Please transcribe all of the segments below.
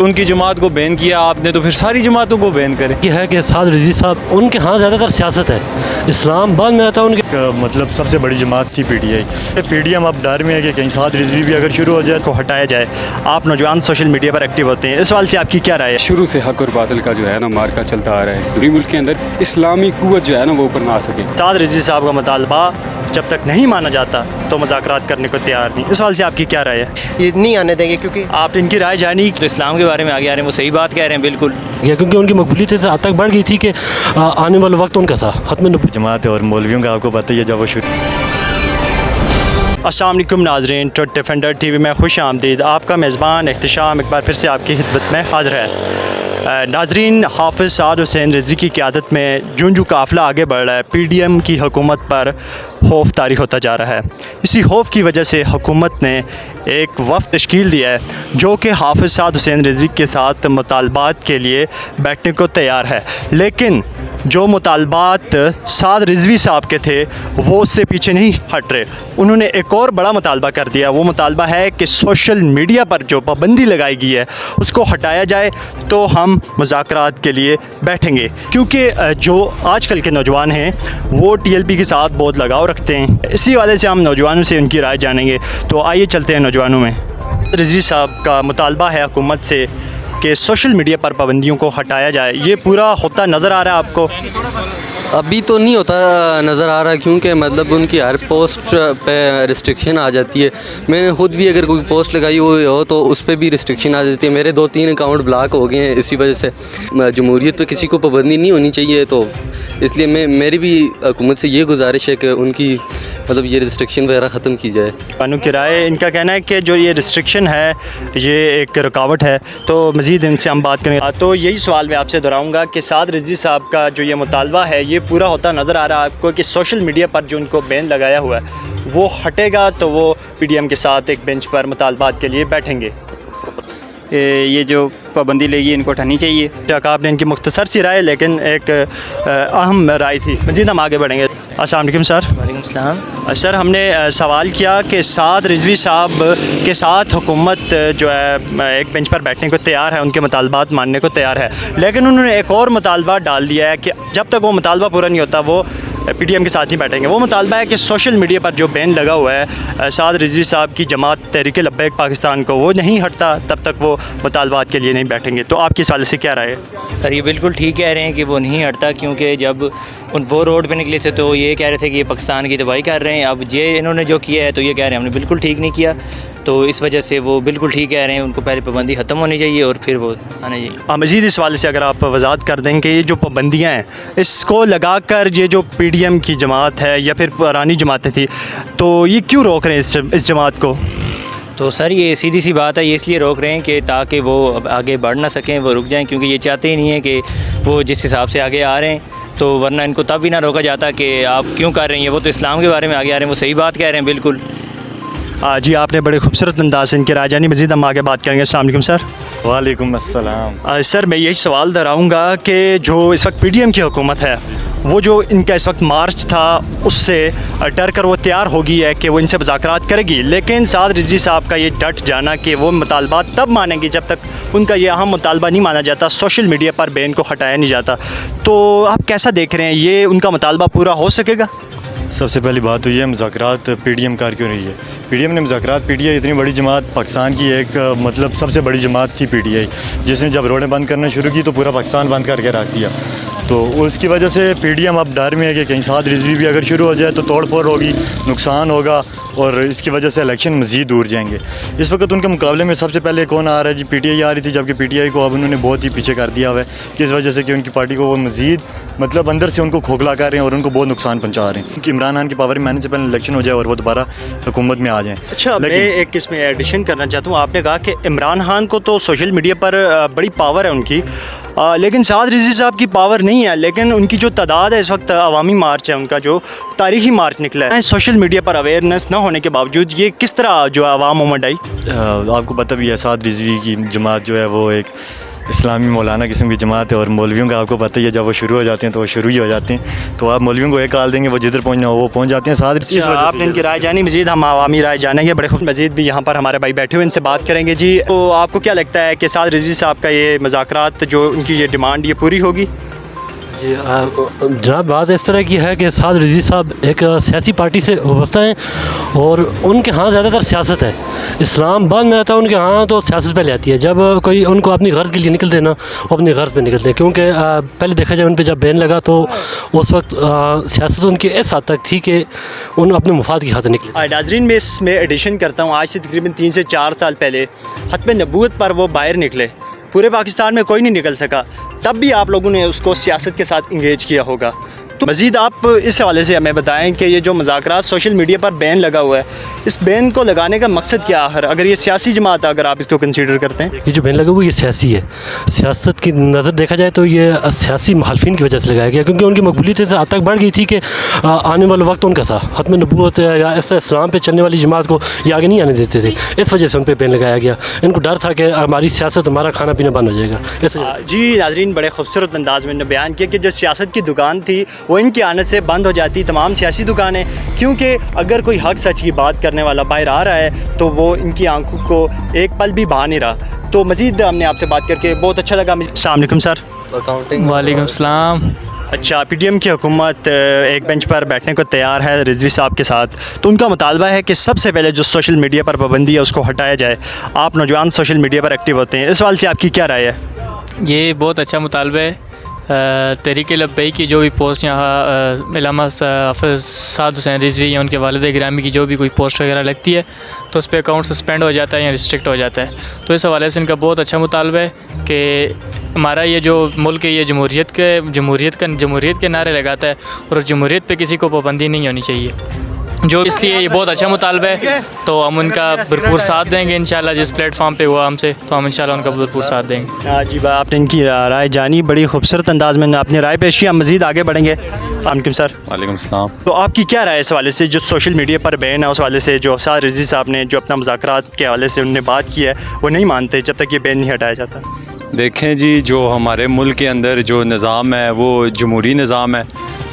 ان کی جماعت کو بین کیا آپ نے تو پھر ساری جماعتوں کو بین کریں. یہ ہے کہ سعد رضوی صاحب ان کے ہاں زیادہ تر سیاست ہے, اسلام بعد میں آتا ہے ان کے. مطلب سب سے بڑی جماعت تھی P T I. P D M اب ڈر میں ہے کہ کہیں سعد رضوی بھی اگر شروع ہو جائے کو ہٹایا جائے. آپ نوجوان سوشل میڈیا پر ایکٹیو ہوتے ہیں, اس سوال سے آپ کی کیا رائے ہے؟ شروع سے حق اور باطل کا جو ہے نا مارکا چلتا آ رہا ہے. پوری ملک کے اندر اسلامی قوت جو ہے نا وہ اوپر نہ آ سکے. سعد رضوی صاحب کا مطالبہ جب تک نہیں مانا جاتا تو مذاکرات کرنے کو تیار نہیں. اس سوال سے آپ کی کیا رائے ہے؟ یہ نہیں آنے دیں گے کیونکہ آپ ان کی رائے جانی تو اسلام کے بارے میں آگے آ رہے ہیں, وہ صحیح بات کہہ رہے ہیں بالکل. کیونکہ ان کی مقبولیت حد تک بڑھ گئی تھی کہ آنے والا وقت ان کا تھا ختم نبوت. جماعت اور مولویوں کا آپ کو پتہ ہی ہے جب وہ شروع. السلام علیکم ناظرین, ٹروتھ ڈیفینڈر ٹی وی میں خوش آمدید. آپ کا میزبان احتشام ایک بار پھر سے آپ کی خدمت میں حاضر ہے. ناظرین, حافظ سعد حسین رضوی کی قیادت میں جو قافلہ آگے بڑھ رہا ہے, پی ڈی ایم کی حکومت پر خوف طاری ہوتا جا رہا ہے. اسی خوف کی وجہ سے حکومت نے ایک وفد تشکیل دیا ہے جو کہ حافظ سعد حسین رضوی کے ساتھ مطالبات کے لیے بیٹھنے کو تیار ہے. لیکن جو مطالبات سعد رضوی صاحب کے تھے وہ اس سے پیچھے نہیں ہٹ رہے. انہوں نے ایک اور بڑا مطالبہ کر دیا. وہ مطالبہ ہے کہ سوشل میڈیا پر جو پابندی لگائی گئی ہے اس کو ہٹایا جائے تو ہم مذاکرات کے لیے بیٹھیں گے. کیونکہ جو آج کل کے نوجوان ہیں وہ ٹی ایل پی کے ساتھ بہت لگاؤ رکھتے ہیں. اسی والے سے ہم نوجوانوں سے ان کی رائے جانیں گے. تو آئیے چلتے ہیں نوجوانوں میں. رضوی صاحب کا مطالبہ ہے حکومت سے کہ سوشل میڈیا پر پابندیوں کو ہٹایا جائے. یہ پورا ہوتا نظر آ رہا ہے آپ کو؟ ابھی تو نہیں ہوتا نظر آ رہا, کیونکہ مطلب ان کی ہر پوسٹ پہ ریسٹرکشن آ جاتی ہے. میں نے خود بھی اگر کوئی پوسٹ لگائی ہوئی ہو تو اس پہ بھی ریسٹرکشن آ جاتی ہے. میرے 2-3 اکاؤنٹ بلاک ہو گئے ہیں اسی وجہ سے. جمہوریت پہ کسی کو پابندی نہیں ہونی چاہیے, تو اس لیے میری بھی حکومت سے یہ گزارش ہے کہ ان کی مطلب یہ ریسٹرکشن وغیرہ ختم کی جائے. قانون کی رائے ان کا کہنا ہے کہ جو یہ ریسٹرکشن ہے یہ ایک رکاوٹ ہے. تو مزید ان سے ہم بات کریں گے. تو یہی سوال میں آپ سے دہراؤں گا کہ سعد رضوی صاحب کا جو یہ مطالبہ ہے یہ پورا ہوتا نظر آ رہا ہے آپ کو کہ سوشل میڈیا پر جو ان کو بین لگایا ہوا ہے وہ ہٹے گا تو وہ پی ڈی ایم کے ساتھ ایک بینچ پر مطالبات کے لیے بیٹھیں گے؟ یہ جو پابندی لگی ان کو ہٹانی چاہیے. آپ نے ان کی مختصر سی رائے لیکن ایک اہم رائے تھی. مزید ہم آگے بڑھیں گے. السلام علیکم سر. وعلیکم السلام. سر, ہم نے سوال کیا کہ سعد رضوی صاحب کے ساتھ حکومت جو ہے ایک بینچ پر بیٹھنے کو تیار ہے, ان کے مطالبات ماننے کو تیار ہے, لیکن انہوں نے ایک اور مطالبہ ڈال دیا ہے کہ جب تک وہ مطالبہ پورا نہیں ہوتا وہ پی ٹی ایم کے ساتھ نہیں بیٹھیں گے. وہ مطالبہ ہے کہ سوشل میڈیا پر جو بین لگا ہوا ہے سعد رضوی صاحب کی جماعت تحریک لبیک پاکستان کو, وہ نہیں ہٹتا تب تک وہ مطالبات کے لیے نہیں بیٹھیں گے. تو آپ کی اس حوالے سے کیا رائے ہے؟ سر یہ بالکل ٹھیک کہہ رہے ہیں کہ وہ نہیں ہٹتا, کیونکہ جب وہ روڈ پہ نکلے تھے تو یہ کہہ رہے تھے کہ یہ پاکستان کی تباہی کر رہے ہیں. اب یہ انہوں نے جو کیا ہے تو یہ کہہ رہے ہیں ہم نے بالکل ٹھیک نہیں کیا. تو اس وجہ سے وہ بالکل ٹھیک کہہ رہے ہیں, ان کو پہلے پابندی ختم ہونی چاہیے اور پھر وہ آنا چاہیے. مزید اس حوالے سے اگر آپ وضاحت کر دیں کہ یہ جو پابندیاں ہیں اس کو لگا کر یہ جو پی ڈی ایم کی جماعت ہے یا پھر پرانی جماعتیں تھیں تو یہ کیوں روک رہے ہیں اس جماعت کو؟ تو سر یہ سیدھی سی بات ہے, یہ اس لیے روک رہے ہیں کہ تاکہ وہ آگے بڑھ نہ سکیں, وہ رک جائیں, کیونکہ یہ چاہتے ہی نہیں ہیں کہ وہ جس حساب سے آگے آ رہے ہیں تو ورنہ ان کو تب بھی نہ روکا جاتا کہ آپ کیوں کر رہے ہیں. وہ تو اسلام کے بارے میں آگے آ رہے ہیں, وہ صحیح بات کہہ رہے ہیں بالکل. جی آپ نے بڑے خوبصورت انداز سے ان کی رائے جانی. مزید ہم آگے بات کریں گے. السلام علیکم سر. وعلیکم السلام. سر میں یہی سوال دہراؤں گا کہ جو اس وقت پی ڈی ایم کی حکومت ہے وہ جو ان کا اس وقت مارچ تھا اس سے ڈر کر وہ تیار ہو گئی ہے کہ وہ ان سے مذاکرات کرے گی, لیکن سعد رضوی صاحب کا یہ ڈٹ جانا کہ وہ مطالبات تب مانیں گے جب تک ان کا یہ اہم مطالبہ نہیں مانا جاتا, سوشل میڈیا پر بین کو ہٹایا نہیں جاتا. تو آپ کیسا دیکھ رہے ہیں, یہ ان کا مطالبہ پورا ہو سکے گا؟ سب سے پہلی بات تو یہ مذاکرات پی ڈی ایم کر کیوں رہی ہے. پی ڈی ایم نے مذاکرات, پی ٹی آئی اتنی بڑی جماعت پاکستان کی ایک مطلب سب سے بڑی جماعت تھی پی ٹی آئی, جس نے جب روڈیں بند کرنا شروع کی تو پورا پاکستان بند کر کے رکھ دیا. تو اس کی وجہ سے پی ڈی ایم اب ڈر میں ہے کہ کہیں سعد رضوی بھی اگر شروع ہو جائے تو توڑ پھوڑ ہوگی, نقصان ہوگا اور اس کی وجہ سے الیکشن مزید دور جائیں گے. اس وقت ان کے مقابلے میں سب سے پہلے کون آ رہا ہے؟ جی پی ٹی آئی آ رہی تھی, جبکہ پی ٹی آئی کو اب انہوں نے بہت ہی پیچھے کر دیا ہوا ہے, کس وجہ سے کہ ان کی پارٹی کو وہ مزید مطلب اندر سے ان کو کھوکھلا کر رہے ہیں اور ان کو بہت نقصان پہنچا رہے ہیں کہ عمران خان کی پاور میں آنے سے پہلے الیکشن ہو جائے اور وہ دوبارہ حکومت میں آ جائیں. اچھا, میں ایک اس میں ایڈیشن کرنا چاہتا ہوں. آپ نے کہا کہ عمران خان کو تو سوشل میڈیا پر بڑی پاور ہے ان کی, لیکن سعد رضوی صاحب کی پاور نہیں ہے. لیکن ان کی جو تعداد ہے اس وقت, عوامی مارچ ہے ان کا جو تاریخی مارچ نکلا ہے, سوشل میڈیا پر اویئرنیس نہ ہونے کے باوجود یہ کس طرح جو عوام مومنٹ آئی؟ آپ کو پتہ بھی ہے سعد رضوی کی جماعت جو ہے وہ ایک इस्लामी मौलाना किस्म की जमात है, और मौलवियों का आपको पता ही है, जब वो शुरू हो जाते हैं तो वो शुरू ही हो जाते हैं। तो आप मौलवियों को एक कॉल देंगे, वो जिधर पहुँचना हो वो पहुँच जाते हैं। साथ इस वजह से आपने इनकी राय जानी, मज़ीद हम आवामी राय जानेंगे। बड़े खुद मज़ीद भी यहाँ पर हमारे भाई बैठे हुए, इनसे बात करेंगे। जी, तो आपको क्या लगता है कि साद रिजवी साहब का ये मुज़ाकरात जो उनकी ये डिमांड ये पूरी होगी? जी जनाब, बात इस तरह की है कि साद रिजवी साहब एक सियासी पार्टी से वाबस्ता हैं और उनके यहाँ ज़्यादातर सियासत है। इस्लाम बाद में आता है, उनके यहाँ तो सियासत पहले आती है। जब कोई उनको अपनी गर्ज के लिए निकलते हैं ना, वो अपनी गर्ज पे निकलते हैं, क्योंकि पहले देखा जाए उन पर जब बैन लगा तो उस वक्त सियासत उनकी इस हद तक थी कि उन अपने मुफाद की खातिर निकले। नाज़रीन, मैं इसमें एडिशन करता हूँ। आज से तकरीबन 3 से 4 साल पहले खत्म नबूवत पर वो बाहर निकले, पूरे पाकिस्तान में कोई नहीं निकल सका, तब भी आप लोगों ने उसको सियासत के साथ इंगेज किया होगा। तो मज़ीद आप इस हवाले से हमें बताएं कि ये जो मुज़ाकरात सोशल मीडिया पर बैन लगा हुआ है, इस बैन को लगाने का मकसद क्या है? अगर ये सियासी जमात है, अगर आप इसको कंसीडर करते हैं, ये जो बैन लगा हुआ ये सियासी है। सियासत की नज़र देखा जाए तो ये सियासी मुखालफिन की वजह से लगाया गया, क्योंकि उनकी मकबूलियत हद तक बढ़ गई थी कि आने वाला वक्त उनका था, खत्म नबूवत या इस इस्लाम पे चलने वाली जमात को ये आगे नहीं आने देते थे। इस वजह से उन पर बैन लगाया गया। इनको डर था कि हमारी सियासत, हमारा खाना पीना बंद हो जाएगा। जी नाज़रीन, बड़े खूबसूरत अंदाज में बयान किया कि जो सियासत की दुकान थी वो इनके आने से बंद हो जाती तमाम सियासी दुकानें, क्योंकि अगर कोई हक सच की बात करने वाला बाहर आ रहा है तो वो इनकी आंखों को एक पल भी भा नहीं रहा। तो मज़ीद हमने आपसे बात करके बहुत अच्छा लगा। अस्सलाम वालेकुम सर। वालेकुम सलाम। अच्छा, पीडीएम की हुकूमत एक बेंच पर बैठने को तैयार है रिजवी साहब के साथ, तो उनका मुतालबा है कि सबसे पहले जो सोशल मीडिया पर पाबंदी है उसको हटाया जाए। आप नौजवान सोशल मीडिया पर एक्टिव होते हैं, इस सवाल से आपकी क्या राय है? ये बहुत अच्छा मुतालबा है। तहरीक लब्बैक की जो भी पोस्ट यहाँ इल्लामा हाफ़िज़ साद हुसैन रिजवी या उनके वालिद गिरामी की जो भी कोई पोस्ट वगैरह लगती है तो उस पर अकाउंट सस्पेंड हो जाता है या रिस्ट्रिक्ट हो जाता है। तो इस हवाले से इनका बहुत अच्छा मुतालबा है कि हमारा ये जो मुल्क है ये जमहूरियत के नारे लगाता है और जमहूरियत पे किसी को पाबंदी नहीं होनी चाहिए, जो इसलिए ये बहुत अच्छा मुतालबा है। तो हम उनका भरपूर साथ देंगे इंशाल्लाह। जिस प्लेटफॉर्म पे हुआ हमसे तो हम इंशाल्लाह उनका भरपूर साथ देंगे। जी बा, आपने इनकी राय जानी, बड़ी खूबसूरत अंदाज में अपनी राय पेश की। हम मज़ीद आगे बढ़ेंगे। वालेकुम सर। वालेकुम सलाम। तो आपकी क्या राय है इस हवाले से जो सोशल मीडिया पर बैन है, उस हवाले से जो साद रिजवी साहब ने जो अपना मुज़ाकरात के हवाले से उन्होंने बात की है वो नहीं मानते जब तक ये बैन नहीं हटाया जाता? देखें जी, जो हमारे मुल्क के अंदर जो निज़ाम है वो जमहूरी निज़ाम है,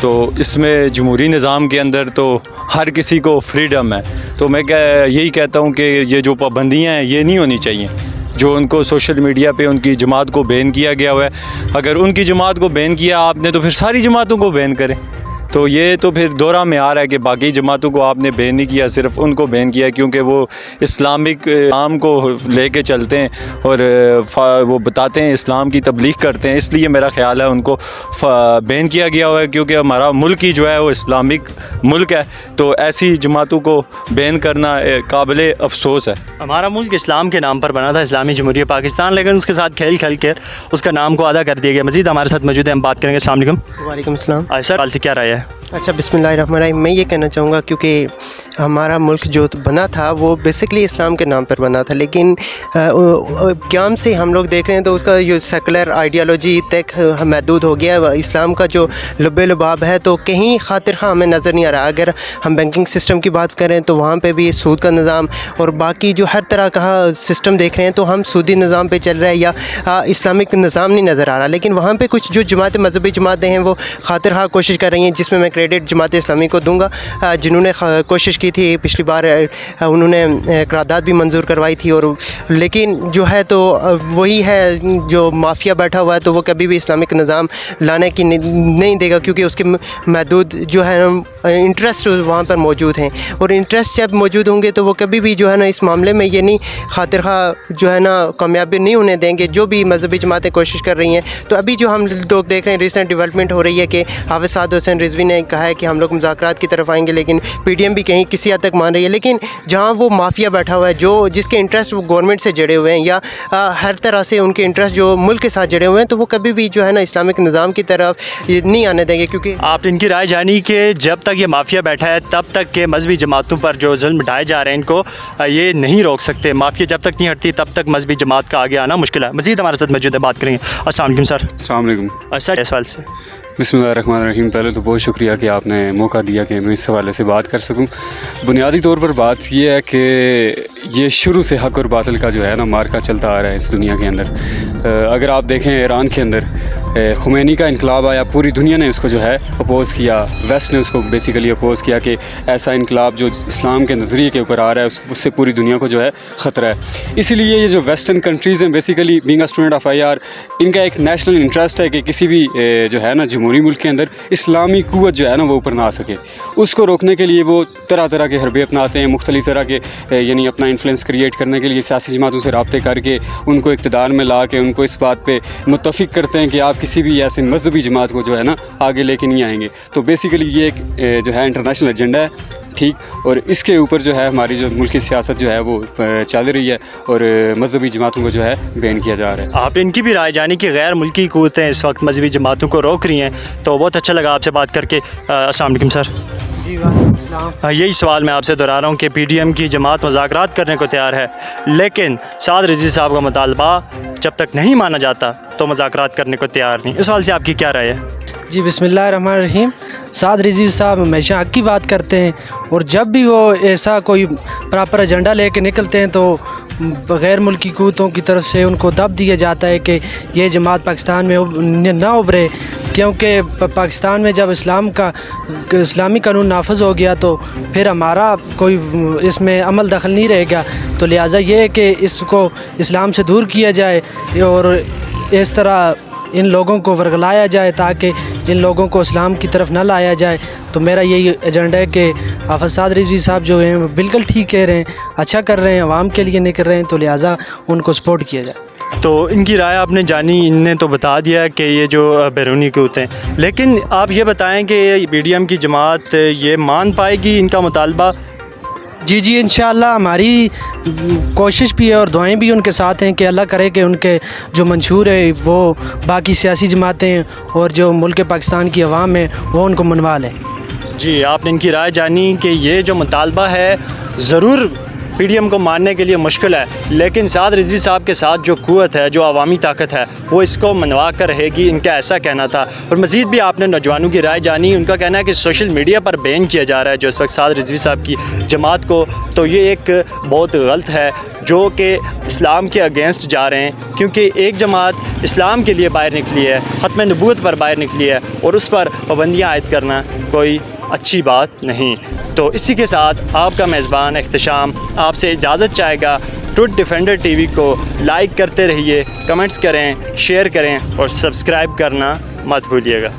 तो इसमें जमहूरी निज़ाम के अंदर तो हर किसी को फ्रीडम है। तो मैं यही कहता हूँ कि ये जो पाबंदियाँ हैं ये नहीं होनी चाहिए। जो उनको सोशल मीडिया पे उनकी जमात को बैन किया गया हुआ है, अगर उनकी जमात को बैन किया आपने तो फिर सारी जमातों को बैन करें। तो ये तो फिर दोहरा में आ रहा है कि बाकी जमातों को आपने बैन नहीं किया, सिर्फ उनको बैन किया क्योंकि वो इस्लामिक इस्लाम को लेके चलते हैं और वो बताते हैं, इस्लाम की तबलीग करते हैं, इसलिए मेरा ख्याल है उनको बैन किया गया हुआ है। क्योंकि हमारा मुल्क ही जो है वो इस्लामिक मुल्क है, तो ऐसी जमातों को बैन करना काबिल अफसोस है। हमारा मुल्क इस्लाम के नाम पर बना था, इस्लामी जमहूरियत पाकिस्तान, लेकिन उसके साथ खेल कर उसका नाम को आधा कर दिया गया। मज़ीद हमारे साथ मौजूद है, हम बात करेंगे। अस्सलाम वालेकुम। वालेकुम अस्सलाम। सर, से क्या राय है? अच्छा, बिस्मिल्लाहिर्रहमानिर्रहीम। मैं ये कहना चाहूँगा क्योंकि हमारा मुल्क जो बना था वो बेसिकली इस्लाम के नाम पर बना था, लेकिन क़याम से हम लोग देख रहे हैं तो उसका जो सेकुलर आइडियालॉजी तक महदूद हो गया। इस्लाम का जो लुब्बे लुबाब है तो कहीं खातिर ख़ां हमें नज़र नहीं आ रहा। अगर हम बैंकिंग सिस्टम की बात करें तो वहाँ पे भी सूद का निज़ाम और बाकी जो हर तरह का सिस्टम देख रहे हैं तो हम सूदी निज़ाम पे चल रहे हैं या इस्लामिक निज़ाम नहीं नज़र आ रहा। लेकिन वहाँ पे कुछ जो जमातें, मजहबी जमातें हैं वो खातिर ख़ां कोशिश कर रही हैं, जिसमें मैं क्रेडिट जमात इस्लामी को दूँगा, जिन्होंने कोशिश की थी। पिछली बार उन्होंने करारदाद भी मंजूर करवाई थी, और लेकिन जो है तो वही है जो माफिया बैठा हुआ है, तो वो कभी भी इस्लामिक निज़ाम लाने की नहीं देगा, क्योंकि उसके महदूद जो है इंटरेस्ट वहाँ पर मौजूद हैं, और इंटरेस्ट जब मौजूद होंगे तो वो कभी भी जो है ना इस मामले में ये नहीं खातिर खा जो है ना कामयाबी नहीं होने देंगे, जो भी मजहबी जमातें कोशिश कर रही हैं। तो अभी जो हम लोग देख रहे हैं, रिसेंट डेवलपमेंट हो रही है कि हाफ़िज़ साद हुसैन रिजवी ने कहा है कि हम लोग मुज़ाकरात की तरफ आएंगे, लेकिन पीडीएम भी कहीं किसी हद तक मान रही है। लेकिन जहाँ वो माफिया बैठा हुआ है, जो जिसके इंटरेस्ट वो गवर्नमेंट से जुड़े हुए हैं या हर तरह से उनके इंटरेस्ट जो मुल्क के साथ जुड़े हुए हैं, तो वो कभी भी जो है ना इस्लामिक निज़ाम की तरफ नहीं आने देंगे। क्योंकि आप इनकी राय जानी कि जब तक ये माफिया बैठा है तब तक के मजहबी जमातों पर जो जुल्म ढाए जा रहे हैं इनको ये नहीं रोक सकते। माफिया जब तक नहीं हटती तब तक मजहबी जमात का आगे आना मुश्किल है। मज़ीद हमारे साथ मौजूद है, बात करेंगे। अस्सलाम वालेकुम सर। अस्सलाम वालेकुम। सर, इस सवाल से बिस्मिल्लाहिर्रहमानिर्रहीम। पहले तो बहुत शुक्रिया कि आपने मौका दिया कि मैं इस हवाले से बात कर सकूं। बुनियादी तौर पर बात ये है कि ये शुरू से हक़ और बातिल का जो है ना मार्का चलता आ रहा है इस दुनिया के अंदर। अगर आप देखें ईरान के अंदर खुमैनी का इनकलाब आया, पूरी दुनिया ने उसको जो है अपोज़ किया, वेस्ट ने उसको बेसिकली अपोज़ किया कि ऐसा इनकलाब जो इस्लाम के नज़रिए के ऊपर आ रहा है उससे पूरी दुनिया को जो है ख़तरा है। इसीलिए ये जो वेस्टर्न कंट्रीज़ हैं, basically being a student of IR, इनका एक नेशनल इंटरेस्ट है कि किसी भी जो है ना जमहूरी मुल्क के अंदर इस्लामी क़ुव्वत जो है ना वो ऊपर ना आ सके। उसको रोकने के लिए वो तरह तरह के हरबे अपनाते हैं, मुख्तलिफ तरह के यानी अपना इन्फ्लुएंस क्रिएट करने के लिए सियासी जमातों से रब्ते करके उनको इक़्तिदार में ला के उनको इस बात पे मुत्तफ़िक करते हैं कि आप किसी भी ऐसे मजहबी जमात को जो है ना आगे लेके नहीं आएंगे। तो बेसिकली ये एक जो है इंटरनेशनल एजेंडा है, ठीक, और इसके ऊपर जो है हमारी जो मुल्की सियासत जो है वो चल रही है और मजहबी जमातों को जो है बैन किया जा रहा है। आपने इनकी भी राय जानी कि गैर मुल्की क़ुव्वतें इस वक्त मजहबी जमातों को रोक रही हैं, तो बहुत अच्छा लगा आपसे बात करके। अस्सलाम वालेकुम सर। जी वालेकुम। यही सवाल मैं आपसे दोहरा रहा हूँ कि PDM की जमात मुज़ाकरात करने को तैयार है, लेकिन साद रिजवी साहब का मुतालबा जब तक नहीं माना जाता तो मुज़ाकरात करने को तैयार नहीं। इस सवाल से आपकी क्या राय है? जी बिस्मिल्लाहिर्रहमानिर्रहीम। साद रिजवी साहब हमेशा हक़ की बात करते हैं और जब भी वो ऐसा कोई प्रॉपर एजेंडा लेके निकलते हैं तो गैर मुल्की क़ुव्वतों की तरफ से उनको दब दिया जाता है कि ये जमात पाकिस्तान में ना उभरे, क्योंकि पाकिस्तान में जब इस्लामी कानून नाफज हो गया तो फिर हमारा कोई इसमें अमल दखल नहीं रहेगा। तो लिहाजा ये है कि इसको इस्लाम से दूर किया जाए और इस तरह इन लोगों को वर्गलाया जाए ताकि इन लोगों को इस्लाम की तरफ ना लाया जाए। तो मेरा यही एजेंडा है कि हाफ़िज़ साद रिजवी साहब जो हैं वो बिल्कुल ठीक कह रहे हैं, अच्छा कर रहे हैं, आवाम के लिए नहीं कर रहे हैं, तो लिहाजा उनको सपोर्ट किया जाए। तो इनकी राय आपने जानी, इनने तो बता दिया कि ये जो बैरूनी क़ुव्वतें हैं, लेकिन आप ये बताएं कि PDM की जमात ये मान पाएगी इनका मुतालबा? जी इंशाअल्लाह हमारी कोशिश भी है और दुआएं भी उनके साथ हैं कि अल्लाह करे कि उनके जो मंशूर है वो बाकी सियासी जमातें और जो मुल्क पाकिस्तान की अवाम है वो उनको मनवा लें। जी, आपने इनकी राय जानी कि ये जो मुतालबा है ज़रूर PDM को मानने के लिए मुश्किल है, लेकिन साद रिजवी साहब के साथ जो क़ुव्वत है, जो अवामी ताकत है, वो इसको मनवा कर रहेगी, इनका ऐसा कहना था। और मज़ीद भी आपने नौजवानों की राय जानी, उनका कहना है कि सोशल मीडिया पर बैन किया जा रहा है जो इस वक्त साद रिजवी साहब की जमात को, तो ये एक बहुत गलत है जो कि इस्लाम के अगेंस्ट जा रहे हैं, क्योंकि एक जमात इस्लाम के लिए बाहर निकली है, ख़त्म नबूवत पर बाहर निकली है और उस पर पाबंदियाँ आयद करना कोई अच्छी बात नहीं। तो इसी के साथ आपका मेज़बान एहतशाम आपसे इजाज़त चाहेगा। ट्रुथ डिफेंडर TV को लाइक करते रहिए, कमेंट्स करें, शेयर करें और सब्सक्राइब करना मत भूलिएगा।